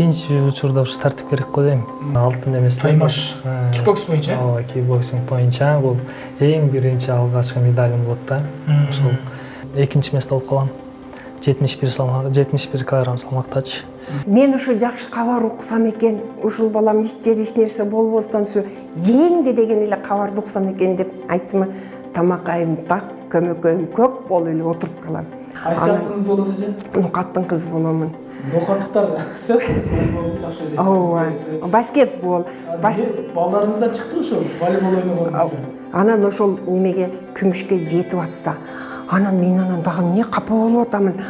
биринчи учурда ушу тартип керек го дейм. Алтын эмес таймаш кикбокс боюнча. Ооба, кикбоксинг боюнча бул эң биринчи алгачкы медалим болот да. Ошол экинчи эмес болуп калгам. 71 килограмм салмактачы. Мен ушу жакшы кабар уксам экен, ушул балам эч жери эч нерсе болбостон ушу жеңди деген эле кабарды уксам экен деп айттым. Тамакайым так, көмөкөйүм көк болуп эле отуруп калам. Кайсы жактыңыз болосу же? Нукаттын кызы боломун. Нокаттыктар сөп жакшы эле. Ооба. Баскетбол. Балдарыңыздан чыкты ошо волейбол ойногон. Анан ошол немеге күмүшкө жетип атса, анан мен дагы эмне капа болуп атамын.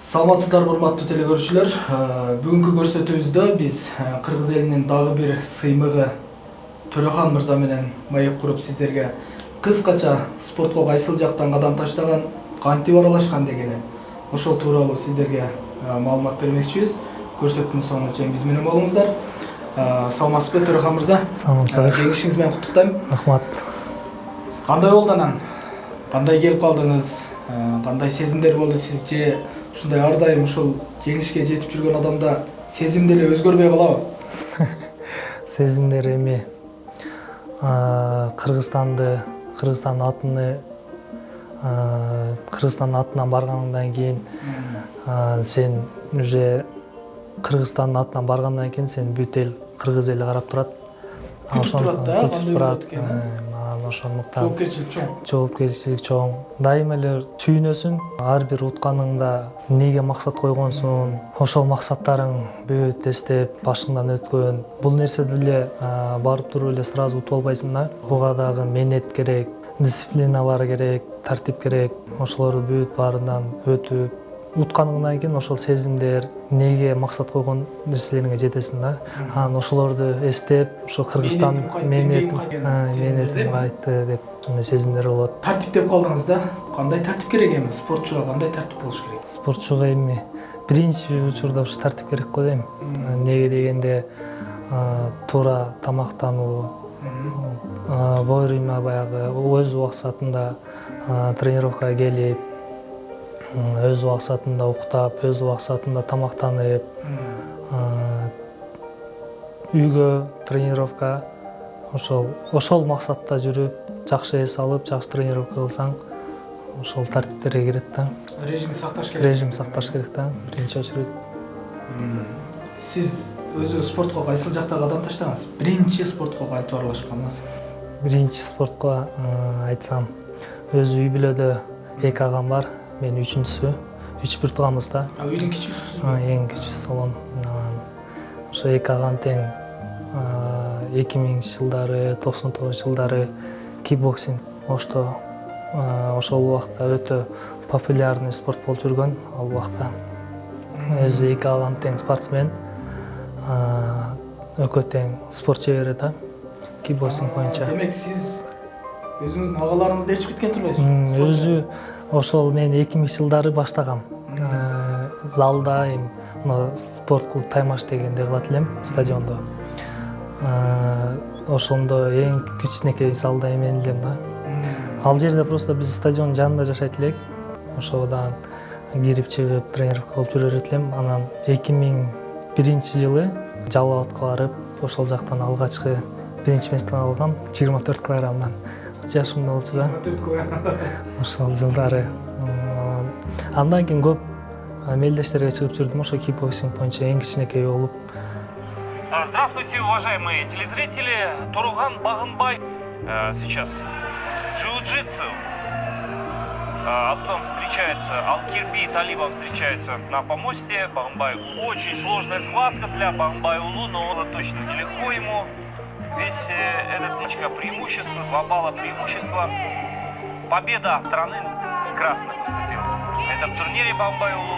Саламатсыздарбы урматтуу телекөрүүчүлөр. Бүгүнкү көрсөтүүбүздө биз кыргыз элинин дагы бир сыймыгы Төрехан мырза менен маек куруп сиздерге кыскача спортко кайсыл жактан кадам таштаган, кантип аралашкан деген ошол тууралуу сиздерге маалымат бермекчибиз. Көрсөтүүнүн соңуна чейин биз менен болуңуздар. Саламатсызбы Төрехан мырза? Саламатсызбы. Жеңишиңиз менен куттуктайм. Рахмат. Кандай болду анан? Кандай келип калдыңыз? Кандай сезимдер болду сизче? Ушундай ар дайым ушул жеңишке жетип жүргөн адамда сезим деле өзгөрбөй калабы? Сезимдер эми Кыргызстандын атынан баргандан кийин сен уже Кыргызстандын атынан баргандан кийин сен бүт эл кыргыз эли карап турат. Күтүп турат да, кандай болот экен. Ошондуктан Жоопкерчилик чоң. Жоопкерчилик чоң. Дайыма эле сүйүнөсүң. Ар бир утканыңда эмнеге максат койгонсуң, ошол максаттарың бүт эстеп, башыңдан өткөн. Бул нерседи эле барып туруп эле сразу утуп албайсың да. Буга дагы менет керек, дисциплиналар керек, тартип керек. Ошолорду бүт баарынан өтүп, утканыңдан кийин ошол сезимдер, эмнеге максат койгон нерселериңе жетесиң да. Анан ошолорду эстеп, ошо Кыргызстан менетим кайтты деп ушундай сезимдер болот. Тартип деп калдыңыз да. Кандай тартип керек эми? Спортчуга кандай тартип болуш керек? Спортчуга эми биринчи учурда ушу тартип керек го дейм. Эмнеге дегенде туура тамактануу, вовремя баягы өз убакытында тренировкага келип, өз убакытында уктап, өз убакытында тамактанып, үйгө тренировка ошол максатта жүрүп, жакшы эс алып, жакшы тренировка кылсаң, ошол тартиптерге кирет да. Режим сакташ керек. Режим сакташ керек да, биринчи очередь. Сиз өзү спортко кайсыл жакта кадам таштагансыз? Биринчи спортко кантип аралашканыңыз? Биринчи спортко айтсам, өзү үй бүлөдө эки агам бар. Мен үчүнчүсү, 3 тууганбыз да. Үйдүн кичүүсүсүз? Эң кичүүсү болом. Ошо эки агам тең 2000 жылдары, 99 жылдары кикбоксинг Ошто ошол убакта өтө популярный спорт болуп жүргөн ал убакта. Өзү эки агам тең спортсмен, экөө тең спорт чебери да, кикбоксинг боюнча. Демек сиз өзүңүздүн агаларыңызды ээрчип кеткен турбайсызбы? Өзү ошол мен 2000 жылдары баштагам. Залда спорт клуб Таймаш дегенде кылат элем, стадиондо. Ошондо эң кичинекей залда эмен элем да. Ал жерде просто биз стадион жанында жашайт элек. Ошодан кирип чыгып тренировка кылып жүрөт элем. Анан 2001 жылы Жалал Абадка барып, ошол жактан алгачкы биринчи место алгам 24 килограммдан. Жашымда болчу да. Ошол жылдары. Андан кийин көп мелдештерге чыгып жүрдүм, ошо кикбоксинг боюнча эң кичинекей болуп. Здравствуйте, уважаемые телезрители. Турган Багынбай сейчас в джиу-джитсу. А потом встречается Алкирби Талибов, встречается на помосте. Багынбай, очень сложная схватка для Багынбай Улу, но он точно нелегко ему. Весь этот очка преимущества, 2 балла преимущества. Победа страны прекрасно поступила. Это в турнире Багынбай Улу.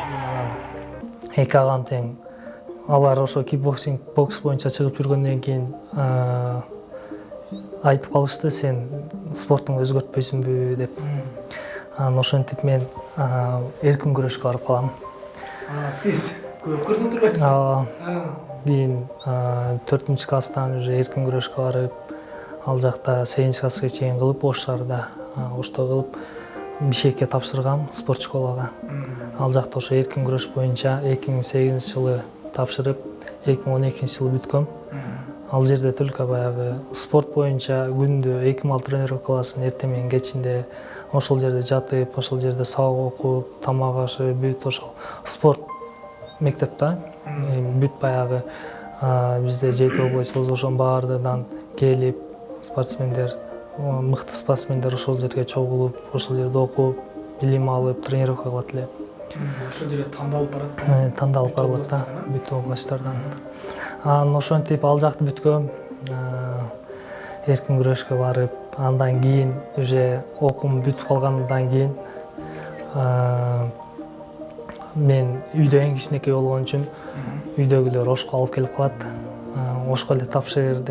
Эки агам тең. Алар ошо кикбоксинг бокс боюнча чыгып жүргөндөн кийин айтып калышты, сен спортуңду өзгөртпөйсүңбү деп. Анан ошентип мен эркин күрөшкө барып калам. Сиз көп кырда турбайсыз? Кийин 4-класстан уже эркин күрөшкө барып, ал жакта 8-класска чейин кылып, Ош шаарында, Ошто кылып, Бишкекке тапшыргам, спорт школага. Ал жакта ошо эркин күрөш боюнча 2008-жылы тапшырып, 2012-жылы бүткөм. Ал жерде только баягы спорт боюнча күндө 2 мал тренировка кыласың, эртең менен кечинде. Ошол жерде жатып, ошол жерде сабак окуп, тамак ашып, бүт ошол спорт мектеп да. Бүт баягы бизде жети область болсо ошонун баардыгынан келип спортсмендер, мыкты спортсмендер ошол жерге чогулуп, ошол жерде окуп, билим алып, тренировка кылат эле. Ошол жерде тандалып барат. Тандалып барылат да, бүт областтардан. Анан ошентип ал жакты бүткөм. Эркин күрөшкө барып, андан кийин уже окуум бүтүп калгандан кийин мен үйдө эң кичинекей болгон үчүн үйдөгүлөр Ошко алып келип калат. Ошко эле тапшыр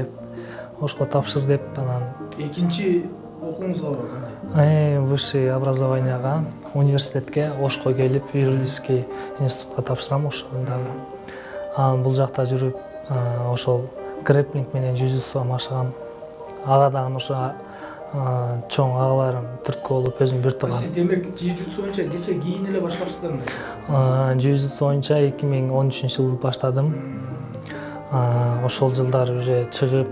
деп, анан Экинчи окууңузга кандай? Высшее образованияга, университетке Ошко келип, юридический институтка тапшырам Ошондагы. Анан бул жакта жүрүп, ошол грэпплинг менен жүзүцуга машыгам. Ага дагы ошо чоң агаларым түрткү болуп, өзүм бир турган. Сиз демек жүзүцу боюнча кече кийин эле баштапсыздарбы? Жүзүцу боюнча 2013-жылы баштадым. Ошол жылдары уже чыгып,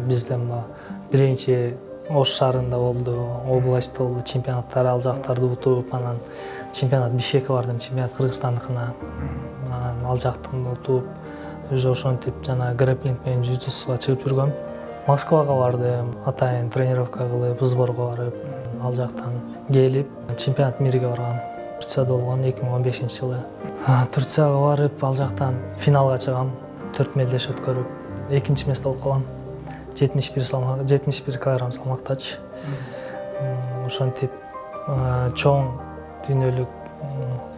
бизде мына биринчи Ош шаарында болду, областта болду, чемпионаттар ал жактарды утуп, анан чемпионат Бишкекке бардым, чемпионат Кыргызстандыкына. Анан ал жактан утуп, уже ошентип жана грэпплинг менен жүзүцуга чыгып жүргөм. Москвага бардым, атайын тренировка кылып, сборго барып, ал жактан келип, чемпионат мирге баргам. Турцияда болгон 2015-жылы. Турцияга барып, ал жактан финалга чыгам, 4 мелдеш өткөрүп, экинчи место алып калам. 71 килограмм салмактачы. Ошентип чоң дүйнөлүк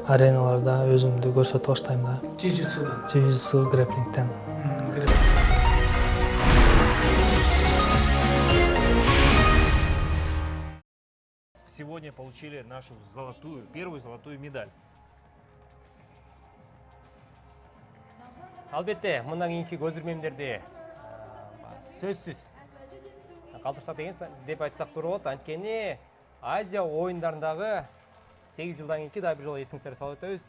ареналарда өзүмдү көрсөтүп баштайм да. Жүзүцу, грэпплингден. Сегодня получили нашу первую золотую медаль. Албетте, мындан кийинки көзүрмемдерди сөзсүз калтырсак деп айтсак туура болот. Анткени Азия оюндарындагы 8 жылдан кийинки дагы бир жолу эсиңизге салып өтөбүз.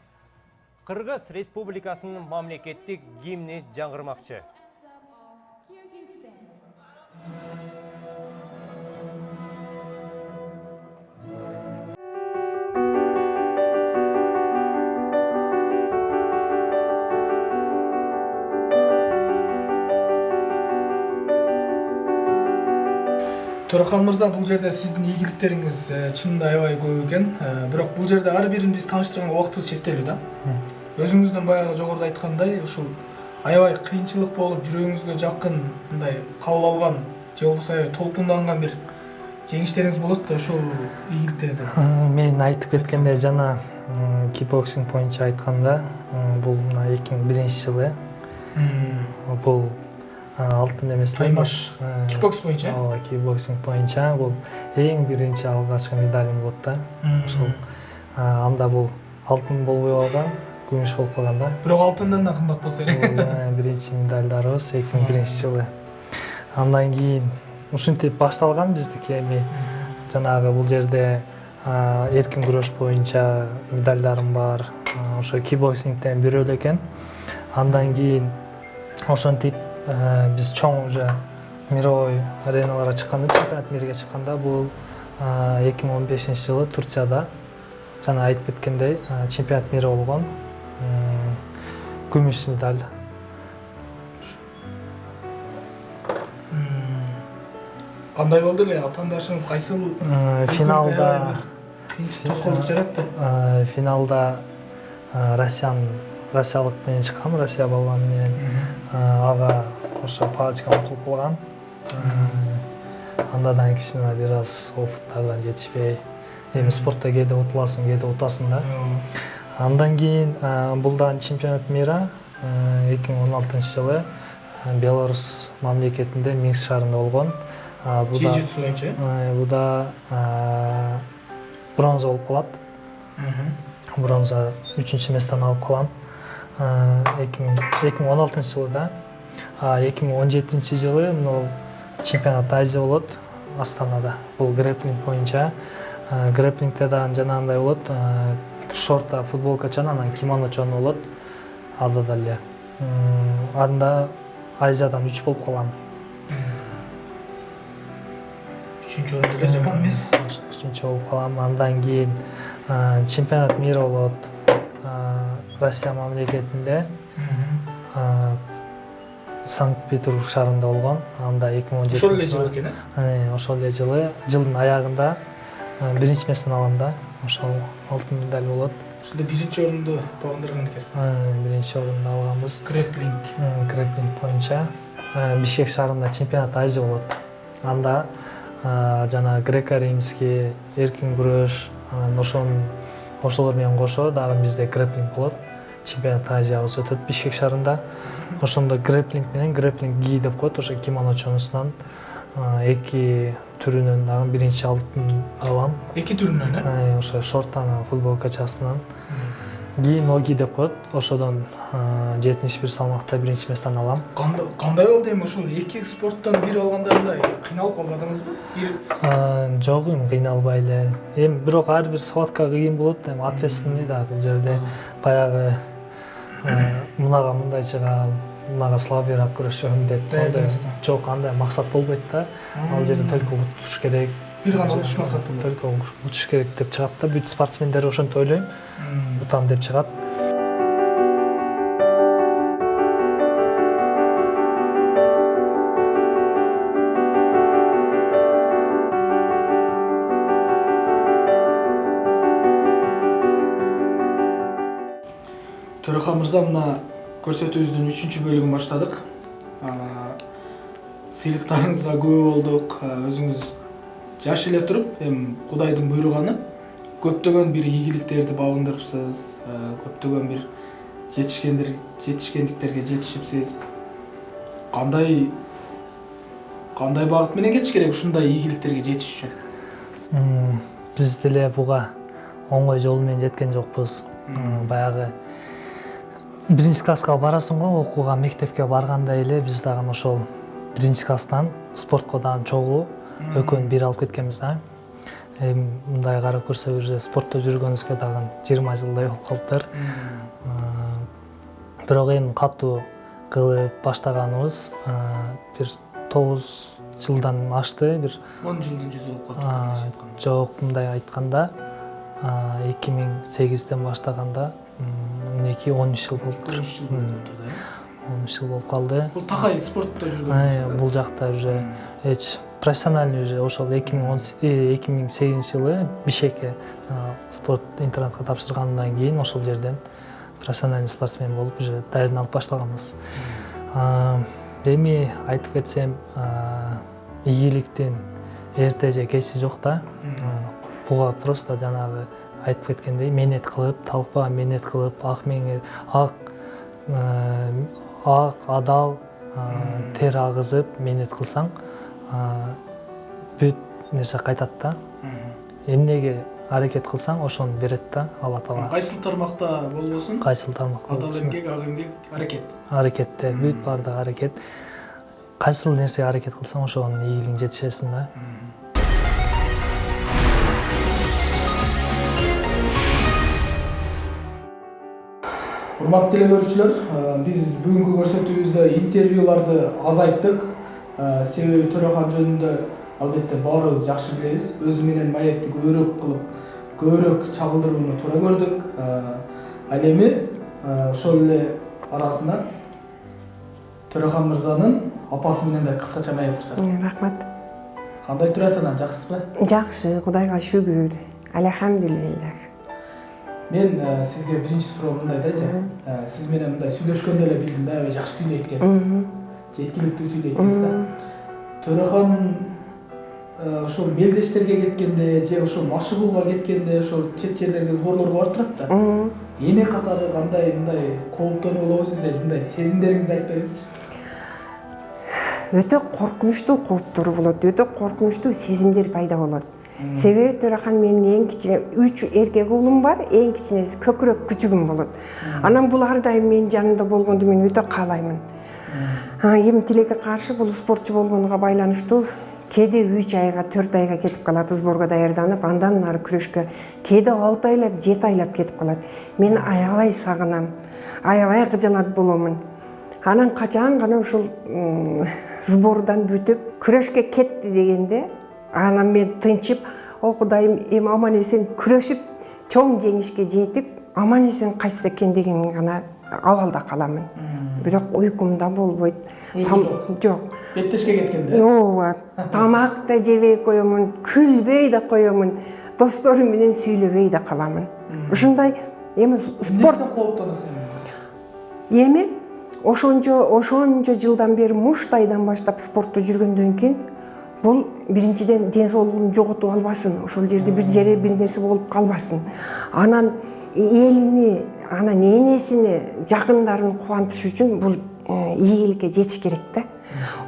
Кыргыз Республикасынын мамлекеттик гимни жаңгырмакчы. Төрахан мырза, бул жерде сиздин ийгиликтериңиз чынында аябай көп экен. Бирок бул жерде ар бирин биз тааныштырган убактыбыз чектелүү да. Өзүңүздөн баягы жогоруда айткандай, ушул аябай кыйынчылык болуп, жүрөгүңүзгө жакын, мындай кабыл алган, же болбосо аябай толкунданған бир жеңиштериңиз болот да, ошол ийгиликтериңизден. Мен айтып кеткенде жана кикбоксинг боюнча айтканда, бул 2001-жылы. Бул алтын эмес Таймаш кикбокс боюнча. Кикбоксинг боюнча бул эң биринчи алгачкы медалим болот да. Ошол анда бул алтын болбой калган, күмүш болуп калган да. Бирок алтындан да кымбат болсо керек. Биринчи медальдарыбыз 2001-жылы. Андан кийин ушинтип башталган биздики эми жанагы бул жерде эркин күрөш боюнча медальдарым бар. Ошо кикбоксингден бирөө эле экен. Андан кийин ошентип биз чоң уже мировой ареналарга чыкканда, чемпионат мирге чыкканда бул 2015-жылы Турцияда жана айтып кеткендей чемпионат мири болгон, күмүш медаль. Кандай болду эле? Атаандашыңыз кайсыл финалда тоскоолдук жаратты? Финалда Россиялык менен чыккам, Россия балбаны менен. Ага ошо палочкага утулуп калгам. Андан кичине бир аз опыттардан жетишпей, эми спортто кээде утуласың, кээде утасың да. Андан кийин бул дагы чемпионат мира 2016-жылы Беларусь мамлекетинде Минск шаарында болгон. Jiu-jitsu боюнча. Буда бронза болуп калат. Бронза 3-местен алып калам. 2016 жылы да. 2017 жылы мына чемпионат Азия болот Астанада. Бул грэпплинг боюнча. Грэпплингте да жанагындай болот. Шорта футболкачан анан кимоночон болот. Алдыда эле. Анда Азиядан 3 болуп калам. 3-чү орунда эле жаман эмес. 3-чү болуп калам. Андан кийин чемпионат мира болот. Россия мамлекетинде. Санкт-Петербург шаарында болгон. Анда 2017 Ошол эле жылы экен, Ошол эле жылы. Жылдын аягында биринчи местен алам да. Ошол алтын медаль болот. Ошондо биринчи орунду багындырган экенсиз. Биринчи орунду алганбыз. Грэпплинг боюнча. Бишкек шаарында чемпионат Азия болот. Анда жана греко-римский, эркин күрөш, ошолор менен кошо дагы бизде грэпплинг болот. Чемпионат Азиябыз өтөт Бишкек шаарында. Ошондо грэпплинг менен грэпплинг ги деп коет, ошо кимоночонусунан эки түрүнөн дагы биринчи алтын алам. Эки түрүнөн, Ошо шорттан футболкачасынан. Ги ноги деп коет, ошодон 71 салмакта биринчи месттен алам. Кандай болду эми ошол эки спорттон бири алганда мындай кыйналып калбадыңызбы? Жок, кыйналбай эле. Эми бирок ар бир схватка кыйын болот, эми ответственный да бул жерде. Баягы мунага мындай чыгам, мунага слабыйраак күрөшөм деп. Жок, андай максат болбойт да. Ал жерде только утуш керек. Бир гана утуш максат болот. Только утуш керек деп чыгат да. Бүт спортсмендер ошентип ойлойм. Утам деп чыгат. Төрахан мырза, мына көрсөтүүбүздүн 3-чү бөлүгүн баштадык. Сыйлыктарыңызга күбө болдук. Өзүңүз жаш эле туруп, эми Кудайдын буйруганы көптөгөн бир ийгиликтерди багындырыпсыз, көптөгөн бир жетишкендиктерге жетишипсиз. Кандай багыт менен кетиш керек ушундай ийгиликтерге жетиш үчүн? Биз деле буга оңой жол менен жеткен жокпуз. Баягы биринчи класска барасың го, окууга, мектепке барганда эле биз дагы ошол биринчи класстан спортко дагы чогуу экөөнү бир алып кеткенбиз да. Мындай карап көрсөк, уже спортто жүргөнүбүзгө дагы 20 жылдай болуп калыптыр. Бирок эми катуу кылып баштаганыбыз бир 9 жылдан ашты, бир 10 жылдын жүзү болуп калды. Жок, мындай айтканда 2008-ден баштаганда минеки 13 жыл болуптур. 13 жыл болуп калды. Бул такай спортто жүргөн. Бул жакта уже эч профессиональный уже ошол 2008 жылы Бишкекке спорт интернатка тапшыргандан кийин ошол жерден профессиональный спортсмен болуп уже даярданалып баштаганбыз. Эми айтып кетсем, ийгиликтин эрте же кечи жок да. Буга просто жанагы айтып кеткендей менет кылып, талкпаган менет кылып, ак адал тер агызып менет кылсаң, бүт нерсе кайтат да. Эмнеге аракет кылсаң, ошону берет да Алла Таала. Кайсыл тармакта болбосун? Кайсыл тармакта Адал эмгек, ак эмгек, аракет. Аракетте бүт бардыгы аракет. Кайсыл нерсеге аракет кылсаң, ошонун ийгилигине жетишесиң да. Урматтуу көрүүчүлөр, биз бүгүнкү көрсөтүүбүздө интервьюларды азайттык. Себеби Төрахан жөнүндө албетте баарыбыз жакшы билебиз. Өзү менен маекти көбүрөөк кылып, көбүрөөк чагылдырууну туура көрдүк. Ал эми ошол эле арасында Төрахан мырзанын апасы менен да кыскача маек курсак. Рахмат. Кандай турасың, жакшысызбы? Жакшы, Кудайга шүгүр. Алхамдулилlah. Мен сизге биринчи суроо мындай да, сиз менен мындай сүйлөшкөндө эле билдим да, жакшы сүйлөйт экенсиз. Жеткиликтүү сүйлөйт экенсиз да. Төрахан ошол мелдештерге кеткенде же ошол машыгууга кеткенде ошол чет жерлерге сборлорго барып турат да. Эне катары кандай мындай кооптонуп болобу сизде, мындай сезимдериңизди айтып бериңизчи. өтө коркунучтуу кооптуру болот, өтө коркунучтуу сезимдер пайда болот. Себеби Төрахан менин эң кичине 3 эркек уулум бар, эң кичинеси көкүрөк күчүгүм болот. Анан бул ар дайым менин жанымда болгонду мен өтө каалаймын. Эми тилекке каршы бул спортчу болгонуга байланыштуу кээде 3 айга 4 айга кетип калат сборго даярданып, андан ары күрөшкө кээде 6 айлап 7 айлап кетип калат. Мен аябай сагынам, аябай кыжалат боломун. Анан качан гана ушул сбордан бүтүп күрөшкө кетти дегенде, анан мен тынчып, о Кудайым, эми аман эсен күрөшүп чоң жеңишке жетип, аман эсен кайтса экен деген гана абалда каламын. Бирок уйкумда болбойт. Жок. Беттешке кеткенде. Ооба, тамак да жебей коемун, күлбөй да коемун, досторум менен сүйлөбөй да каламын. Ушундай эми спорт кооптоносуң. эми ошончо жылдан бери муштайдан баштап спортто жүргөндөн кийин бул биринчиден ден соолугун жоготуп албасын, ошол жерде бир бир нерсе болуп калбасын. Анан элини, анан энесини, жакындарын кубантыш үчүн бул ийгиликке жетиш керек да.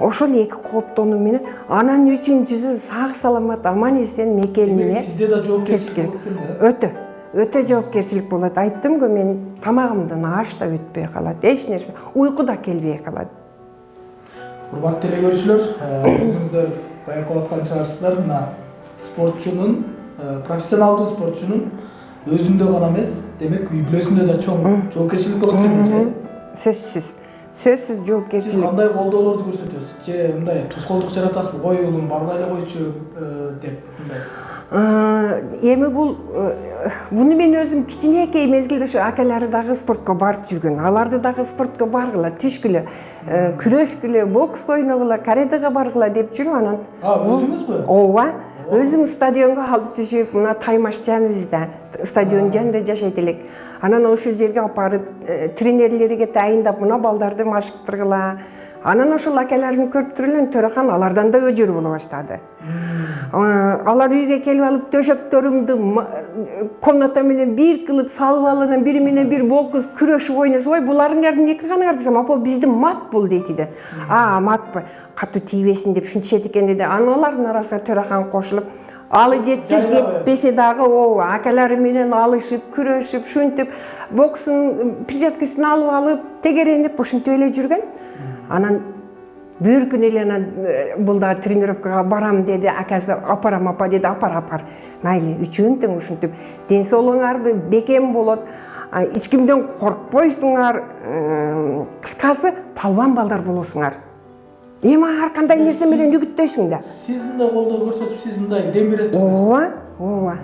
Ошол эки кооптонуу менен анан үчүнчүсү сак саламат аман эсен мекенине Сизде да жоопкерчилик болот экен да? өтө жоопкерчилик болот. Айттымго, мен тамагымдан аш да өтпөй калат, эч нерсе, уйку да келбей калат. Урматтуу теле көрүүчүлөр, өзүңүздөр байкап аткан чыгарсыздар, мына спортчунун, профессионалдуу спортчунун өзүндө гана эмес, демек үй бүлөсүндө да чоң жоопкерчилик болот экен. Сөзсүз жоопкерчилик. Сиз кандай колдоолорду көрсөтөсүз? Же мындай тускоолдук жаратасызбы? Ой уулум, барбай эле койчу деп мындай. Эми буну мен өзүм кичинекей мезгилде ошо акалары дагы спортко барып жүргөн. Аларды дагы спортко баргыла, түшкүлө, күрөшкүлө, бокс ойногула, каратеге баргыла деп жүрүп анан. Өзүңүзбү? Ооба. Өзүм стадионго алып түшүп, мына Таймаш жаныбызда, стадион жанында жашайт элек. Анан ошол жерге алып барып, тренерлерге тайындап, мына балдарды машыктыргыла. Анан ошол акаларын көрүп туруп эле Төрахан алардан да өжөр боло баштады. Алар үйгө келип алып төшөктөрүмдү комната менен бир кылып салып алып, анан бири менен бир бокс күрөшүп ойносо, ой булардын эмне кылганыңар десем, апа биздин мат бул дейт иде. Матпы, катуу тийбесин деп ушинтишет экен деди. Аналардын арасына Төрахан кошулуп, алы жетсе жетпесе дагы акалары менен алышып, күрөшүп, шунтип, бокстун перчаткасын алып алып, тегеренип ушинтип эле жүргөн. Анан бир күн эле анан бул да тренировкага барам деди, акасы апарам апа деди, апар. Майли, үчөөң тең ушинтип, ден соолугуңарды бекем болот, эч кимден коркпойсуңар, кыскасы палван балдар болосуңар. Эми ар кандай нерсе менен үгүттөйсүң да. Сиз мындай колдоо көрсөтүп, сиз мындай дем берет. Ооба.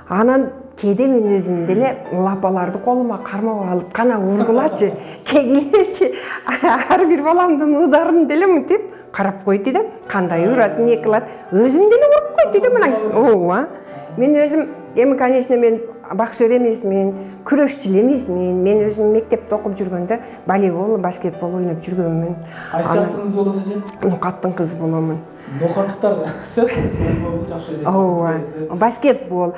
Анан кээде мен өзүм деле лапаларды колума кармап алып, кана ургулачы, кегилечи, ар бир баламдын ударын деле мынтип карап койт да. Кандай урат, эмне кылат, өзүм деле уруп койт да мына. Ооба. Мен өзүм, эми конечно мен боксер эмесмин, күрөшчү эмесмин. Мен өзүм мектепте окуп жүргөндө волейбол, баскетбол ойноп жүргөнмүн. Кайсы жактын кызы болосуз же? Нокаттын кызы боломун. Нокаттыктар жакшы эле. Ооба. Баскетбол.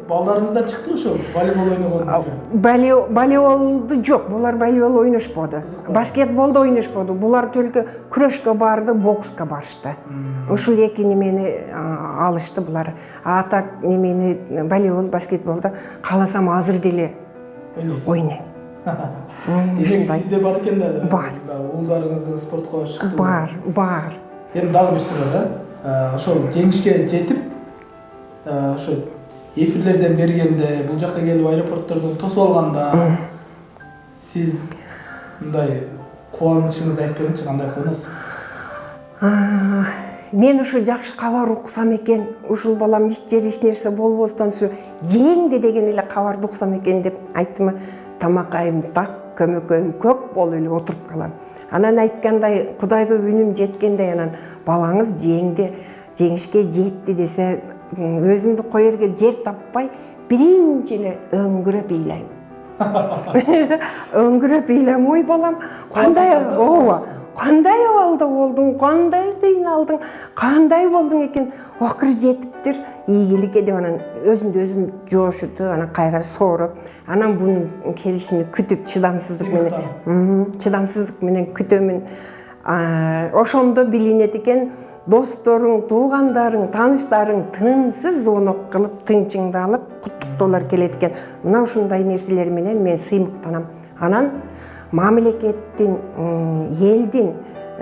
Балдарыңыздан чыкты ошо волейбол ойногон? Волейболду жок, булар волейбол ойношподу. Баскетболду ойношподу. Булар только күрөшкө барды, бокска барышты. Ушул эки немени алышты булар. А так немени волейбол, баскетболду кааласам азыр деле ойнойм. Сизде бар экен да? Бар. Уулдарыңыздын спортко чыкты? Бар. Эми дагы бир суроо да. Ошол жеңишке жетип, ошо эфирлерден бергенде, бул жакка келип аэропорттордон тосуп алганда, сиз мындай кубанычыңызды айтып бериңичи, кандай кубанасыз? Мен ушу жакшы кабар уксам экен, ушул балам эч жери эч нерсе болбостон ушу жеңди деген эле кабарды уксам экен деп айттым. Тамакайым так, көмөкөйүм көк болуп эле отуруп калам. Анан айткандай, Кудайга үнүм жеткендей, анан балаңыз жеңди, жеңишке жетти десе, өзүмдү коерге жер таппай, биринчи эле өңгүрөп ыйлайм. Өңгүрөп ыйлайм, ой балам, кандай абалда болдуң, кандай кыйналдың, кандай болдуң экен, окур жетиптир, ийгиликке деп анан өзүмдү өзүм жоошутуп, анан кайра сооруп, анан бунун келишини күтүп чыдамсыздык менен күтөмүн. ошондо билинет экен досторуң, туугандарың, тааныштарың тынымсыз звонок кылып, тынчыңды алып, куттуктоолор келет экен. Мына ушундай нерселер менен мен сыймыктанам. Анан мамлекеттин, элдин,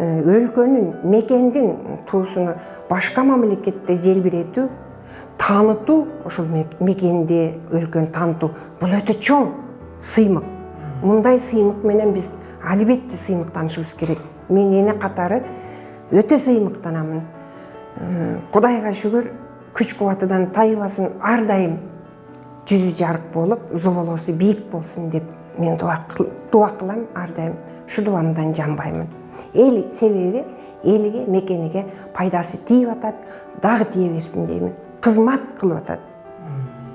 өлкөнүн, мекендин туусуну башка мамлекетте желбиретүү, таанытуу, ошол мекенди, өлкөнү таанытуу бул өтө чоң сыймык. Мындай сыймык менен биз албетте сыймыктанышыбыз керек. Мен эне катары өтө сыймыктанамын. Кудайга шүгүр, күч кубатынан тайбасын, ар дайым жүзү жарык болуп, зоболоосу бийик болсун деп мен дуа кылам ар дайым. Шу дуамдан жанбаймын. Себеби элиге, мекениге пайдасы тийип атат, дагы тие берсин деймин. Кызмат кылып атат,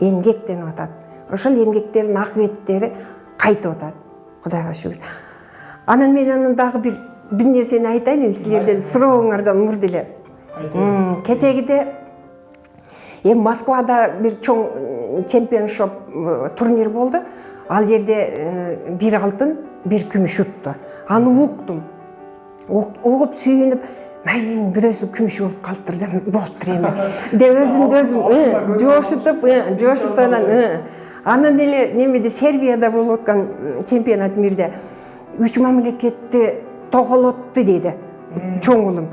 эмгектенип атат. Ошол эмгектердин акыбеттери кайтып атат. Кудайга шүгүр. Анан мен дагы бир нерсени айтайын, силерден сурооңордон мурда эле. Кечегиде Москвада бир чоң чемпионшип турнир болду. Ал жерде бир алтын, бир күмүш утту. Аны уктум. Угуп сүйүнүп, мен бирөөсү күмүш болуп калыптыр деп болуптур эми. Деп өзүмдү өзүм жошутуп анан эле немеде Сербияда болуп аткан чемпионат мирде 3 мамлекетти тоголотту деди чоң улум.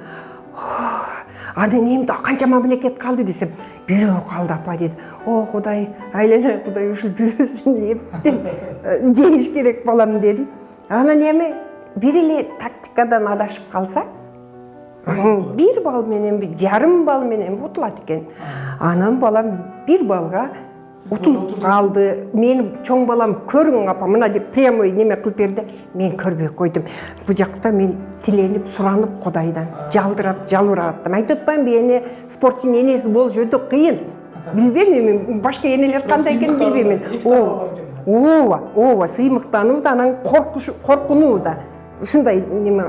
Анан эми канча мамлекет калды десем, бирөө калды апа деди. О Кудай, айлана Кудай ушул бирөөсүн эптеп жеңиш керек балам дедим. Анан эми бир эле тактикадан адашып калса, 1 балл менен, 1,5 балл менен утулат экен. Анан балам 1 баллга утулуп калды. Мен чоң балам көрүң апа, мына деп прямой неме кылып берди. Мен көрбөй койдум. Бу жакта мен тиленип, суранып Кудайдан, жалдырап, жалбырап аттым. Айтып атпаймынбы, эне спортчунун энеси болуш өтө кыйын. Билбейм эми башка энелер кандай экенин билбейм. Ооба, сыймыктануу да, анан коркунуу да. Ушундай неме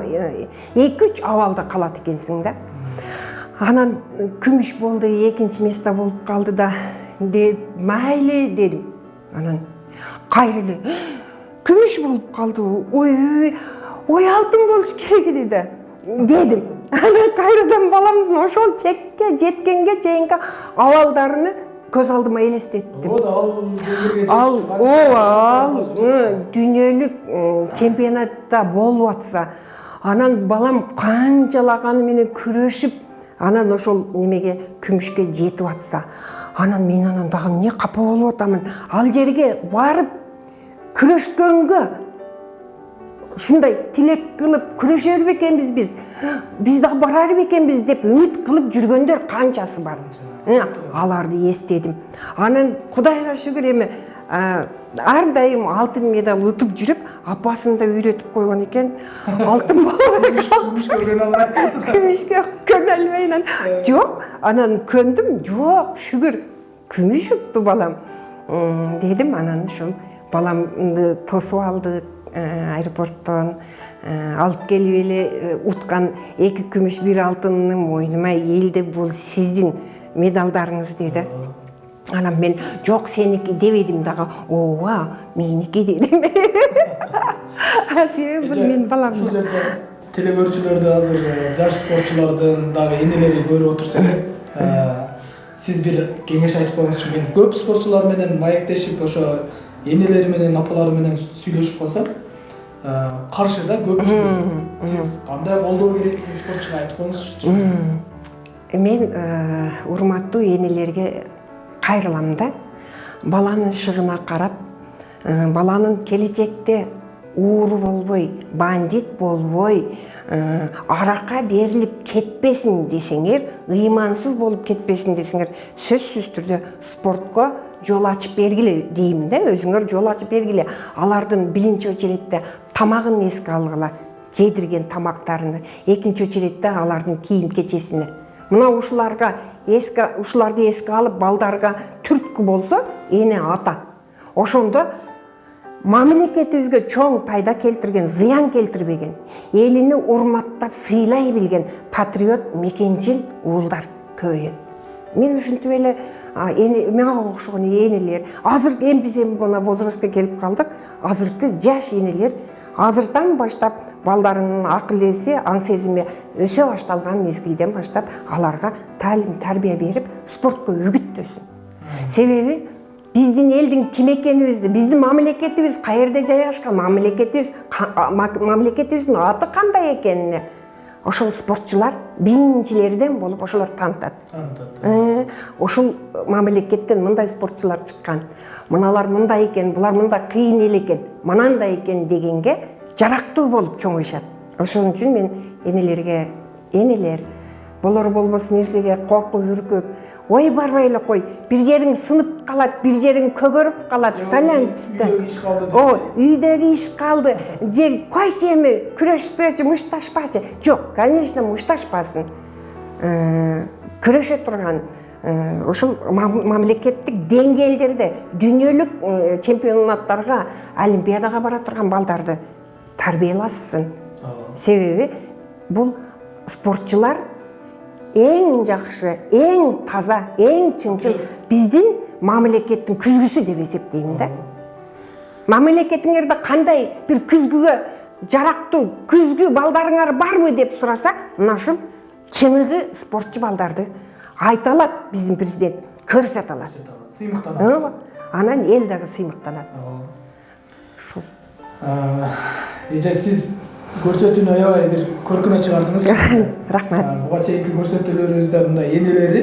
2-3 абалда калат экенсиң да. Анан күмүш болду, 2-нчи место болуп калды да. Майли дедим. Анан кайра эле күмүш болуп калды. Ой алтын болуш керек деди. Дедим. Анан кайрадан баламдын ошол чекке жеткенге чейинки абалдарыны көз алдыма элестеттим. Ал дүйнөлүк чемпионатта болуп атса, анан балам канчалаганы менен күрөшүп, анан ошол немеге күмүшкө жетип атса, анан мен анан дагы эмне капа болуп атамын. Ал жерге барып күрөшкөнгө ушундай тилек кылып күрөшөр бекенбиз биз дагы барар бекенбиз деп үмүт кылып жүргөндөр канчасы бар. Аларды эстедим. Анан Кудайга шүгүр эми ар дайым алтын медаль утуп жүрүп, апасын да үйрөтүп койгон экен. Алтын күмүшкө көнө албайнан. Жок, анан көндүм. Жок, шүгүр күмүш утту балам. Дедим, анан ошол баламды тосуп алдык аэропорттон. Алып келип эле уткан 2 күмүш 1 алтынны мойнума элди, бул сиздин медалдарыңыз деди. Анан мен жок сеники дебедим дагы. Ооба, меники дедим. Себеби бул менин балам. Ушул жерде телекөрүүчүлөрдү азыр жаш спортчулардын дагы энелери көрүп отурса эле, сиз бир кеңеш айтып коюңузчу. Мен көп спортчулар менен маектешип, ошо энелери менен, апалары менен сүйлөшүп калсам, каршыда көп чыгат. Сиз кандай колдоо керек спортчуга айтып коюңузчу. Мен урматтуу энелерге кайрылам да. Баланын шыгына карап, баланын келечекте ууру болбой, бандит болбой, аракка берилип кетпесин десеңер, ыймансыз болуп кетпесин десеңер, сөзсүз түрдө спортко жол ачып бергиле дейм да, өзүңөр жол ачып бергиле. Алардын биринчи очередде тамагын эске алгыла, жедирген тамактарыны, экинчи очередде алардын кийим кечесини. Мына ушуларды эске алып балдарга түрткү болсо, эне ата. Ошондо мамлекетибизге чоң пайда келтирген, зыян келтирбеген, элини урматтап сыйлай билген патриот, мекенчил уулдар көбөйөт. Мен ушинтип эле мага окшогон энелер, азыр эми биз мына возрастка келип калдык, азыркы жаш энелер азырдан баштап балдарынын акыл эси, аң сезими өсө башталган мезгилден баштап аларга таалим тарбия берип спортко үгүттөсүн. Себеби биздин элдин ким экенибизди, биздин мамлекетибиз каерде жайгашкан, мамлекетибиздин аты кандай экенине ошол спортчулар биринчилерден болуп ошолор таанытат. Ошол мамлекеттен мындай спортчулар чыккан, мыналар мындай экен, булар мындай кыйын эл экен, манандай экен дегенге жарактуу болуп чоңоюшат. Ошон үчүн мен энелер болор болбос нерсеге коркуп үркүп, ой барбай эле кой, бир жериң сынып калат, бир жериң көгөрүп калат, палян пистен. Үйдөгү иш калды, же койчу эми күрөшпөчү, мушташпачы. Жок, конечно, мушташпасын. Күрөшө турган ошол мамлекеттик деңгээлдерде дүйнөлүк чемпионаттарга, олимпиадага бара турган балдарды тарбияласын. Себеби бул спортчулар эң жакшы, эң таза, эң чынчыл биздин мамлекеттин күзгүсү деп эсептейм да. Мамлекетиңерде кандай бир күзгүгө жарактуу күзгү балдарыңар барбы деп сураса, мына ушул чыныгы спортчу балдарды айта алат биздин президент, көрсөтө алат. Сыймыктанат. Анан эл дагы сыймыктанат. Ушул. Эже сиз көрсөтүүнү аябай бир көркүнө чыгардыңыз. Рахмат. Буга чейинки көрсөтүүлөрүбүздө мындай энелери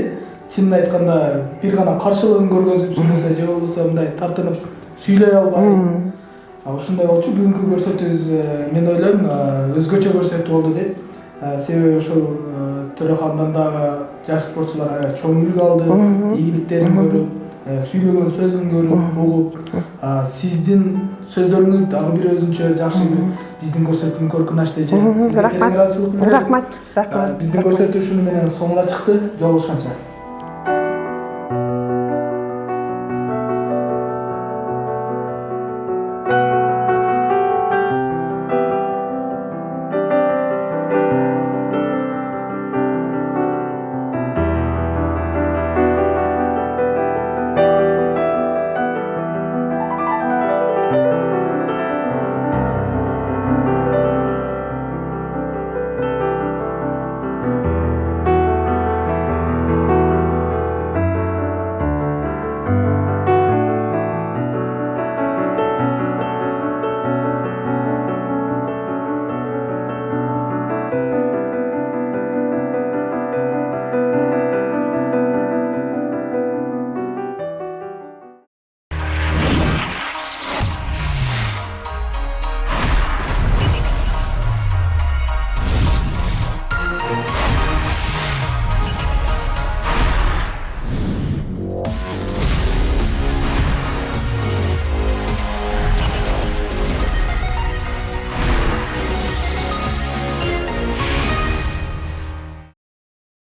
чынын айтканда бир гана каршылыгын көргөзүп сүйлөсө же болбосо мындай тартынып сүйлөй албай. Ушундай болчу. Бүгүнкү көрсөтүүбүз мен ойлойм өзгөчө көрсөтүү болду деп. Себеби ушул Төрөхандан дагы жаш спортчулар аябай чоң үлгү алды, ийгиликтерин көрүп, сүйлөгөн сөзүн көрүп, угуп, сиздин сөздөрүңүз дагы бир өзүнчө жакшы биздин көрсөтүүнүн көркүн ачты. Рахмат. Биздин көрсөтүү ушуну менен соңуна чыкты. Жолугушканча.